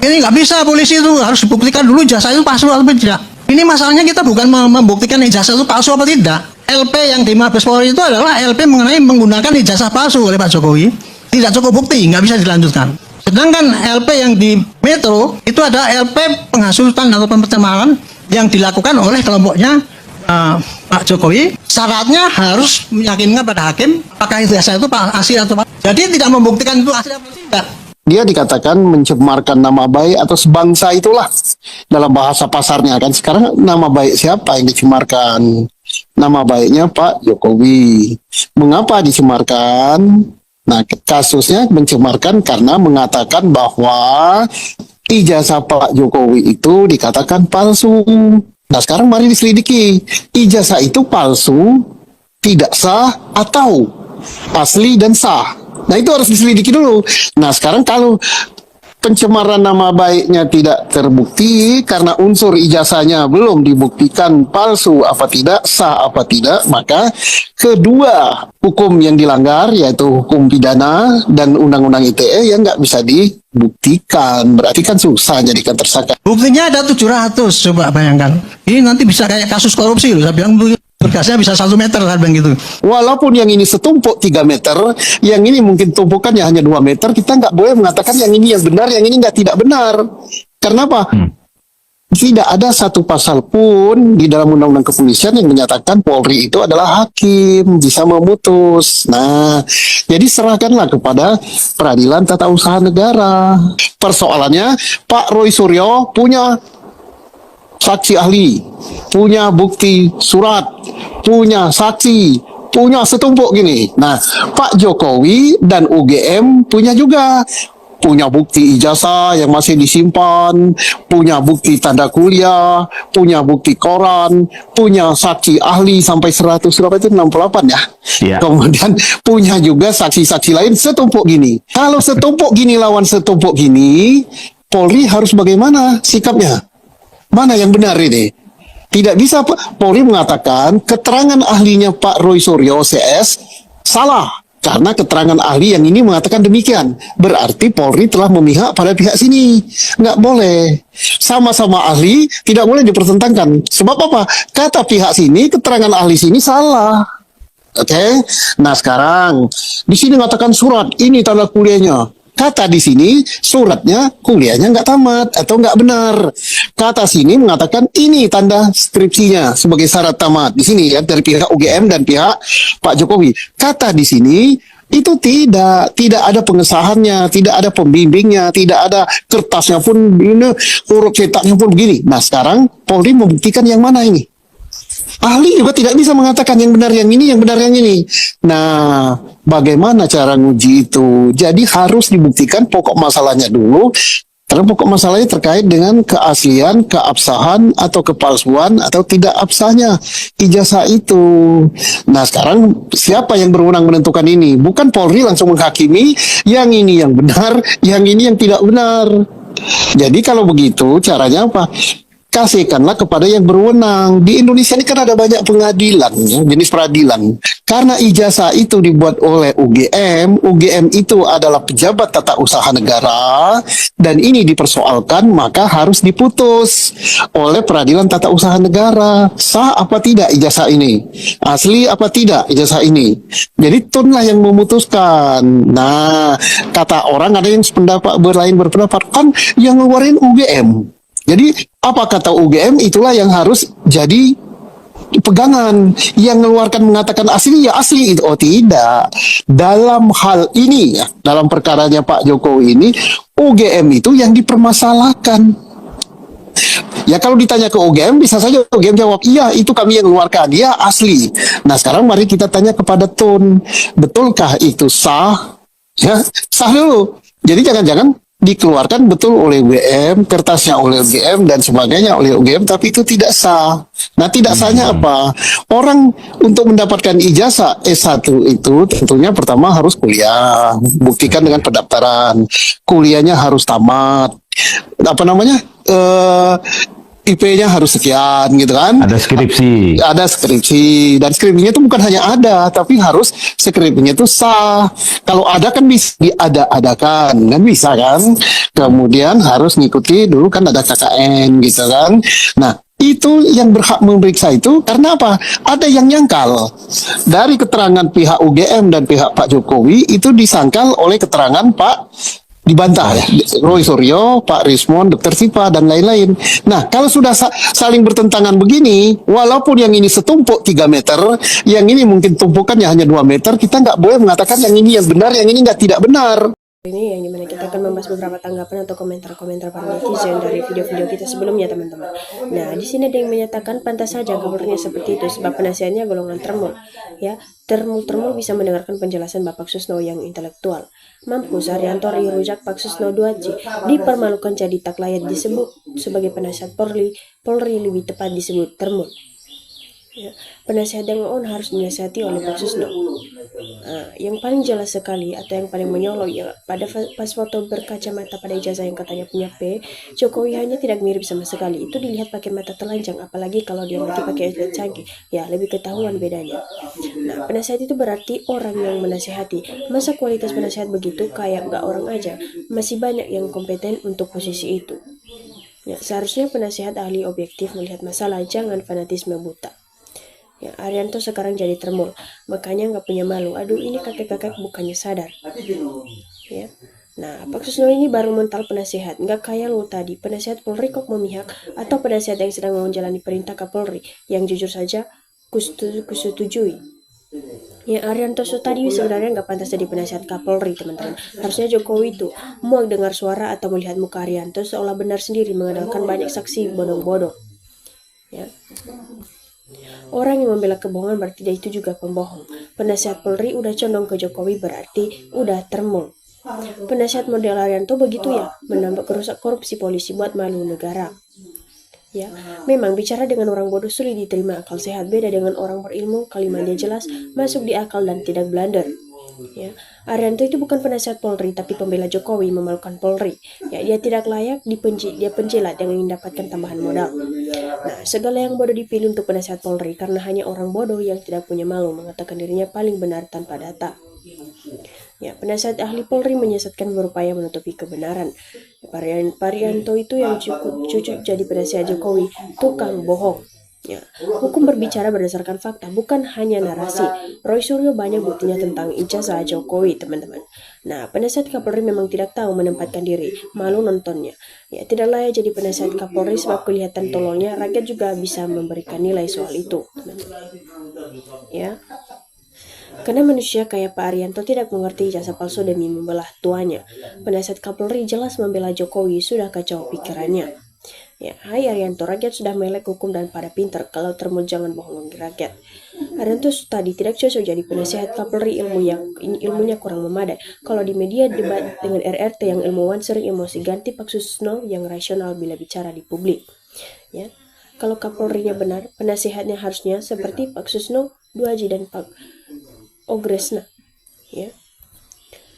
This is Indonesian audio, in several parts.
Ini nggak bisa, polisi itu harus dibuktikan dulu ijazah itu palsu atau tidak. Ini masalahnya kita bukan membuktikan ijazah itu palsu atau tidak. LP yang di Mabes Polri itu adalah LP mengenai menggunakan ijazah palsu oleh Pak Jokowi. Tidak cukup bukti, nggak bisa dilanjutkan. Sedangkan LP yang di Metro itu ada LP penghasutan atau pencemaran yang dilakukan oleh kelompoknya Pak Jokowi. Syaratnya harus meyakinkan pada hakim apakah ijazah itu asli atau palsu. Jadi tidak membuktikan itu asli atau tidak. Dia dikatakan mencemarkan nama baik atau sebangsa itulah dalam bahasa pasarnya kan. Sekarang nama baik siapa yang dicemarkan? Nama baiknya Pak Jokowi. Mengapa dicemarkan? Nah, kasusnya mencemarkan karena mengatakan bahwa ijazah Pak Jokowi itu dikatakan palsu. Nah, sekarang mari diselidiki. Ijazah itu palsu, tidak sah, atau asli dan sah. Nah, itu harus diselidiki dulu. Nah, sekarang kalau pencemaran nama baiknya tidak terbukti karena unsur ijazahnya belum dibuktikan palsu apa tidak, sah apa tidak, maka kedua hukum yang dilanggar yaitu hukum pidana dan undang-undang ITE yang nggak bisa dibuktikan. Berarti kan susah jadikan tersangka. Buktinya ada 700, coba bayangkan. Ini nanti bisa kayak kasus korupsi loh. Saya bilang berkasnya bisa 1 meter, saya bilang gitu. Walaupun yang ini setumpuk 3 meter, yang ini mungkin tumpukannya hanya 2 meter, kita nggak boleh mengatakan yang ini yang benar, yang ini nggak tidak benar. Karena apa? Tidak ada satu pasal pun di dalam undang-undang kepolisian yang menyatakan Polri itu adalah hakim, bisa memutus. Nah, jadi serahkanlah kepada peradilan tata usaha negara. Persoalannya, Pak Roy Suryo punya saksi ahli, punya bukti surat, punya saksi, punya setumpuk gini. Nah, Pak Jokowi dan UGM punya juga. Punya bukti ijazah yang masih disimpan, punya bukti tanda kuliah, punya bukti koran, punya saksi ahli sampai 100 berapa itu 68 ya. Yeah. Kemudian punya juga saksi-saksi lain setumpuk gini. Kalau setumpuk gini lawan setumpuk gini, Polri harus bagaimana sikapnya? Mana yang benar ini? Tidak bisa Polri mengatakan keterangan ahlinya Pak Roy Suryo CS salah. Karena keterangan ahli yang ini mengatakan demikian. Berarti Polri telah memihak pada pihak sini. Nggak boleh. Sama-sama ahli tidak boleh dipertentangkan. Sebab apa? Kata pihak sini, keterangan ahli sini salah. Oke? Nah sekarang, di sini mengatakan surat, ini tanda kuliahnya. Kata di sini suratnya kuliahnya nggak tamat atau nggak benar. Kata sini mengatakan ini tanda skripsinya sebagai syarat tamat. Di sini ya dari pihak UGM dan pihak Pak Jokowi. Kata di sini itu tidak ada pengesahannya, tidak ada pembimbingnya, tidak ada kertasnya pun ini huruf cetaknya pun begini. Nah sekarang Polri membuktikan yang mana ini? Ahli juga tidak bisa mengatakan yang benar yang ini, yang benar yang ini. Nah, bagaimana cara nguji itu? Jadi harus dibuktikan pokok masalahnya dulu. Karena pokok masalahnya terkait dengan keaslian, keabsahan, atau kepalsuan, atau tidak absahnya ijazah itu. Nah, sekarang siapa yang berwenang menentukan ini? Bukan Polri langsung menghakimi, yang ini yang benar, yang ini yang tidak benar. Jadi kalau begitu, caranya apa? Kasihkanlah kepada yang berwenang. Di Indonesia ini kan ada banyak pengadilan, ya, jenis peradilan. Karena ijazah itu dibuat oleh UGM, UGM itu adalah pejabat tata usaha negara, dan ini dipersoalkan, maka harus diputus oleh peradilan tata usaha negara. Sah apa tidak ijazah ini? Asli apa tidak ijazah ini? Jadi tunlah yang memutuskan. Nah, kata orang ada yang berpendapat kan yang ngeluarin UGM. Jadi apa kata UGM itulah yang harus jadi pegangan. Yang mengeluarkan mengatakan asli ya asli itu. Oh tidak. Dalam hal ini ya, dalam perkaranya Pak Jokowi ini UGM itu yang dipermasalahkan. Ya kalau ditanya ke UGM bisa saja UGM jawab iya itu kami yang mengeluarkan, ya asli. Nah sekarang mari kita tanya kepada Tun, betulkah itu sah? Ya sah dulu. Jadi jangan-jangan dikeluarkan betul oleh UGM, kertasnya oleh UGM dan sebagainya oleh UGM, tapi itu tidak sah. Nah, tidak sahnya apa? Orang untuk mendapatkan ijazah S1 itu tentunya pertama harus kuliah, buktikan dengan pendaftaran. Kuliahnya harus tamat. IP-nya harus sekian gitu kan. Ada skripsi. Ada skripsi, dan skripsinya itu bukan hanya ada, tapi harus skripsinya itu sah. Kalau ada kan bisa diada-adakan, kan bisa kan. Kemudian harus ngikuti dulu kan ada KKN gitu kan. Nah, itu yang berhak memeriksa itu karena apa? Ada yang nyangkal dari keterangan pihak UGM dan pihak Pak Jokowi itu disangkal oleh keterangan Pak, dibantah ya, Roy Suryo, Pak Rismon, Dr. Sipa, dan lain-lain. Nah, kalau sudah saling bertentangan begini, walaupun yang ini setumpuk 3 meter, yang ini mungkin tumpukannya hanya 2 meter, kita nggak boleh mengatakan yang ini yang benar, yang ini nggak tidak benar. Ini yang dimana kita akan membahas beberapa tanggapan atau komentar-komentar para netizen dari video-video kita sebelumnya, teman-teman. Nah, di sini ada yang menyatakan pantas saja kabarnya seperti itu sebab penasihatnya golongan termul. Ya, termul bisa mendengarkan penjelasan Bapak Susno yang intelektual. Mampus Arianto rujak Pak Susno 2J dipermalukan jadi tak layak disebut sebagai penasihat Polri lebih tepat disebut termul. Ya, penasihat yang on harus dinasihati oleh Pak Susno. Yang paling jelas sekali atau yang paling menyolok ya pada pas foto berkacamata pada ijazah yang katanya punya P, Jokowi hanya tidak mirip sama sekali. Itu dilihat pakai mata telanjang, apalagi kalau dia mati pakai alat canggih, ya lebih ketahuan bedanya. Nah, penasihat itu berarti orang yang menasihati. Masa kualitas penasihat begitu kayak nggak orang aja? Masih banyak yang kompeten untuk posisi itu. Ya, seharusnya penasihat ahli objektif melihat masalah, jangan fanatisme buta. Ya, Arianto sekarang jadi termul, makanya nggak punya malu. Aduh, ini kakek-kakek bukannya sadar. Ya. Nah, Pak Susno ini baru mental penasihat, nggak kayak lo tadi. Penasihat Polri kok memihak, atau penasihat yang sedang menjalani perintah Kapolri, yang jujur saja kusetujui. Ya, Arianto tadi sebenarnya nggak pantas jadi penasihat Kapolri, teman-teman. Harusnya Jokowi itu mau dengar suara atau melihat muka Arianto seolah benar sendiri mengandalkan banyak saksi bodong-bodong. Ya. Orang yang membela kebohongan berarti dia itu juga pembohong. Penasihat Polri udah condong ke Jokowi berarti udah termul. Penasihat model Arianto begitu ya, menambah kerusak korupsi polisi buat malu negara. Ya, memang bicara dengan orang bodoh sulit diterima akal sehat, beda dengan orang berilmu, kalimatnya jelas, masuk di akal dan tidak blunder. Ya, Arianto itu bukan penasihat Polri tapi pembela Jokowi, memalukan Polri. Ya, dia tidak layak dia penjilat yang ingin dapatkan tambahan modal. Nah, segala yang bodoh dipilih untuk penasihat Polri karena hanya orang bodoh yang tidak punya malu mengatakan dirinya paling benar tanpa data. Ya, penasihat ahli Polri menyesatkan berupaya menutupi kebenaran. Arianto itu yang cukup jadi penasihat Jokowi, tukang bohong. Ya, hukum berbicara berdasarkan fakta, bukan hanya narasi. Roy Suryo banyak buktinya tentang ijazah Jokowi, teman-teman. Nah, penasihat Kapolri memang tidak tahu menempatkan diri, malu nontonnya. Ya, tidak layak jadi penasihat Kapolri sebab kelihatan tololnya, rakyat juga bisa memberikan nilai soal itu, teman-teman. Ya. Karena manusia kayak Pak Arianto tidak mengerti ijazah palsu demi membelah tuanya. Penasihat Kapolri jelas membela Jokowi, sudah kacau pikirannya. Ya, hai Arianto, rakyat sudah melek hukum dan pada pinter. Kalau termul jangan bohongi rakyat. Arianto tadi tidak cocok jadi penasihat Kapolri, ilmunya kurang memadai. Kalau di media debat dengan RRT yang ilmuwan sering emosi, ganti Pak Susno yang rasional bila bicara di publik. Ya, kalau Kapolrinya benar, penasihatnya harusnya seperti Pak Susno, 2J dan Pak Ogresna. Ya.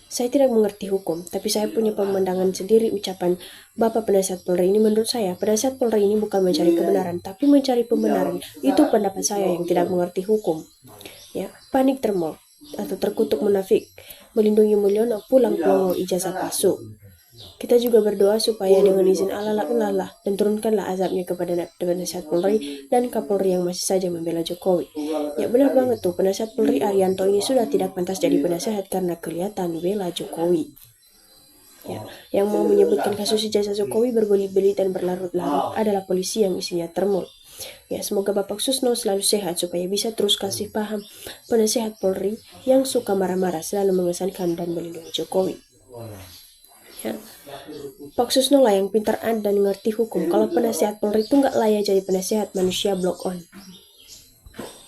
Saya tidak mengerti hukum, tapi saya punya pemandangan sendiri ucapan Bapak Penasihat Polri ini. Menurut saya, Penasihat Polri ini bukan mencari kebenaran, tapi mencari pembenaran. Itu pendapat saya yang tidak mengerti hukum. Ya, panik termol atau terkutuk munafik, melindungi Mulyono pulang pelongo ijazah palsu. Kita juga berdoa supaya dengan izin Allah dan turunkanlah azabnya kepada penasihat Polri dan Kapolri yang masih saja membela Jokowi. Ya benar banget tuh, penasihat Polri Arianto ini sudah tidak pantas jadi penasihat karena kelihatan bela Jokowi. Ya, yang mau menyebutkan kasus ijazah Jokowi berbelit-belit dan berlarut-larut adalah polisi yang isinya termul. Ya, semoga Bapak Susno selalu sehat supaya bisa terus kasih paham penasihat Polri yang suka marah-marah selalu mengesankan dan melindungi Jokowi. Ya. Pak Susno lah yang pintar dan ngerti hukum. Kalau penasihat Polri itu nggak layak jadi penasihat, manusia block on.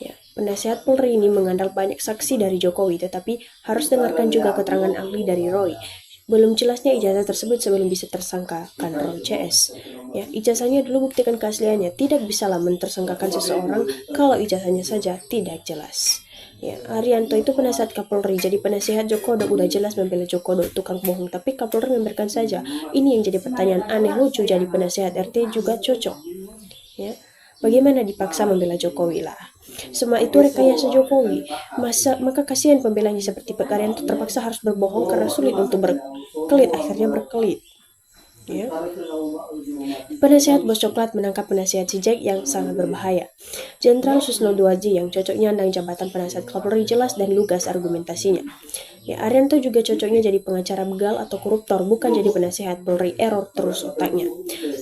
Ya, penasihat Polri ini mengandalkan banyak saksi dari Jokowi, tetapi harus dengarkan juga keterangan ahli dari Roy. Belum jelasnya ijazah tersebut sebelum bisa tersangkakan Roy CS. Ya, ijazahnya dulu buktikan keasliannya. Tidak bisalah mentersangkakan seseorang kalau ijazahnya saja tidak jelas. Ya, Arianto itu penasihat Kapolri, jadi penasihat Jokowi udah jelas membela Jokowi, tukang bohong, tapi Kapolri membiarkan saja. Ini yang jadi pertanyaan aneh lucu, jadi penasihat RT juga cocok. Bagaimana dipaksa membela Jokowi lah? Semua itu rekayasa Jokowi. Maka kasihan pembelanya seperti Pak Arianto terpaksa harus berbohong karena sulit untuk berkelit, akhirnya berkelit. Ya. Penasihat bos coklat menangkap penasihat si Jack yang sangat berbahaya. Jenderal Susno Duaji yang cocoknya nyandang jabatan penasihat Kapolri jelas dan lugas argumentasinya. Ya, Arianto juga cocoknya jadi pengacara begal atau koruptor, bukan jadi penasihat Polri, error terus otaknya.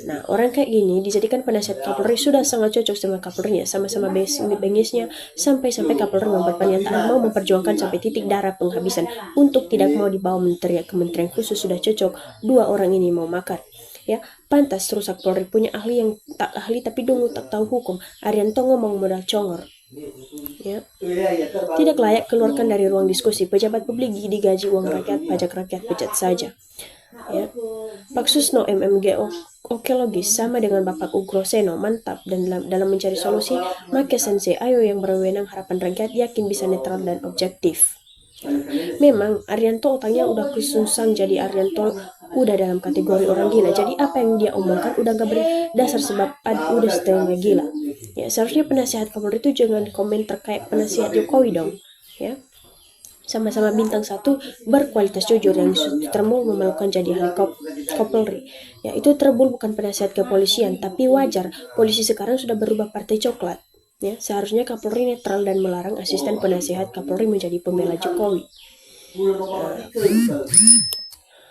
Nah, orang kayak gini dijadikan penasihat Kapolri sudah sangat cocok sama Kapolrinya, sama-sama bengisnya, sampai-sampai Kapolri memperpernyataan mau memperjuangkan sampai titik darah penghabisan untuk tidak mau dibawa kementerian khusus sudah cocok, dua orang ini mau makan. Ya, pantas rusak Polri punya ahli yang tak ahli tapi dungu tak tahu hukum. Arianto ngomong modal congor. Ya. Tidak layak keluarkan dari ruang diskusi. Pejabat publik digaji uang rakyat, pajak rakyat pecat saja. Ya. Pak Susno MMG oke logis sama dengan Bapak Ugro Seno mantap dan dalam mencari solusi. Make Sensei ayo yang berwenang harapan rakyat yakin bisa netral dan objektif. Memang Arianto otaknya udah kesunsang, jadi Arianto udah dalam kategori orang gila. Jadi apa yang dia omongkan udah gak berdasar sebab udah setengah gila. Ya, seharusnya penasihat Kapolri itu jangan komen terkait penasihat Jokowi dong. Ya. Sama-sama bintang 1 berkualitas jujur yang terbul memalukan jadi ahli Kapolri. Ya, itu terbul bukan penasihat kepolisian, tapi wajar polisi sekarang sudah berubah partai coklat. Ya, seharusnya Kapolri netral dan melarang asisten penasihat Kapolri menjadi pembela Jokowi.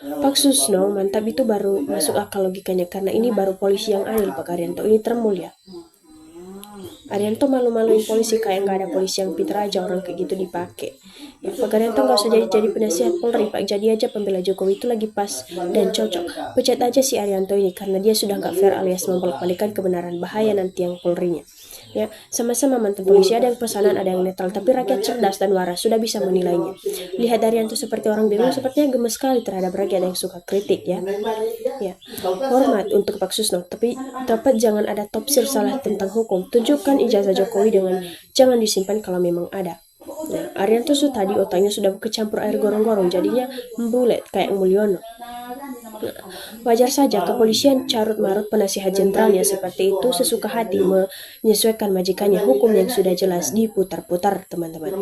Pak Susno mantap itu baru masuk akal logikanya karena ini baru polisi yang adil. Pak Arianto ini termul ya. Arianto malu-maluin polisi kayak nggak ada polisi yang pintar aja orang kayak gitu dipakai. Ya, Pak Arianto nggak usah jadi penasihat Polri, Pak, jadi aja pembela Jokowi itu lagi pas dan cocok. Pecat aja si Arianto ini karena dia sudah nggak fair alias membolak-balikan kebenaran, bahaya nanti yang Polrinya. Ya, sama-sama mantan polisi, ada yang pesanan, ada yang netral, tapi rakyat cerdas dan waras sudah bisa menilainya. Lihat Arianto seperti orang bingung, sepertinya gemes sekali terhadap rakyat yang suka kritik ya. Ya, hormat untuk Pak Susno, tapi dapat jangan ada tafsir salah tentang hukum. Tunjukkan ijazah Jokowi dengan jangan disimpan kalau memang ada. Nah, Arianto tadi otaknya sudah kecampur air gorong-gorong, jadinya membulet kayak Mulyono. Wajar saja kepolisian carut-marut penasihat jenderalnya seperti itu sesuka hati menyesuaikan majikannya, hukum yang sudah jelas diputar-putar teman-teman.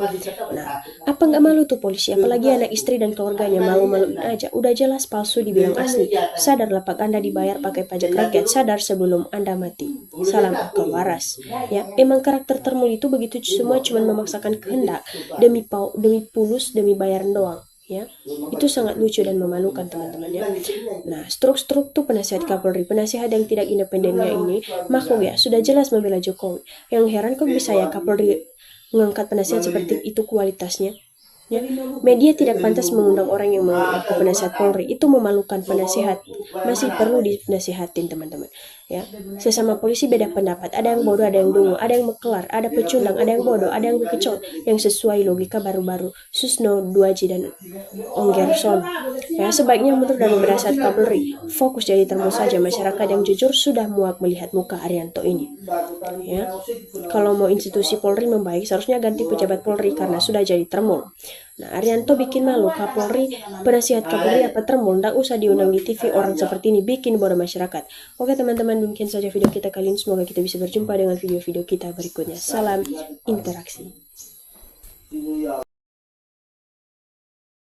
Nah, apa nggak malu tuh polisi, apalagi anak istri dan keluarganya malu-maluin aja, udah jelas palsu dibilang asli. Sadarlah Pak, Anda dibayar pakai pajak rakyat, sadar sebelum Anda mati. Salam akal waras. Ya, emang karakter termul itu begitu semua cuma memaksakan kehendak demi pulus, demi bayaran doang. Ya, itu sangat lucu dan memalukan teman-teman ya. Nah, struk tuh penasihat Kapolri, penasihat yang tidak independennya ini makhluk ya, sudah jelas membela Jokowi. Yang heran kok bisa ya Kapolri mengangkat penasihat seperti itu kualitasnya. Ya, media tidak pantas mengundang orang yang mengaku penasihat Polri, itu memalukan. Penasihat masih perlu dinasihatin teman-teman. Ya, sesama polisi beda pendapat, ada yang bodoh, ada yang dungu, ada yang mekelar, ada pecundang, ada yang bodoh, ada yang bekecot, yang sesuai logika baru-baru Susno, Duaji dan Onggerson. Ya, sebaiknya mundur dari penasihat Kapolri, fokus jadi termus saja. Masyarakat yang jujur sudah muak melihat muka Arianto ini. Ya, kalau mau institusi Polri membaik, seharusnya ganti pejabat Polri karena sudah jadi termul. Nah, Arianto bikin malu Kapolri, penasihat Kapolri apa termul, nggak usah diundang di TV, orang seperti ini bikin bodoh masyarakat. Oke teman-teman, demikian saja video kita kali ini, semoga kita bisa berjumpa dengan video-video kita berikutnya. Salam interaksi.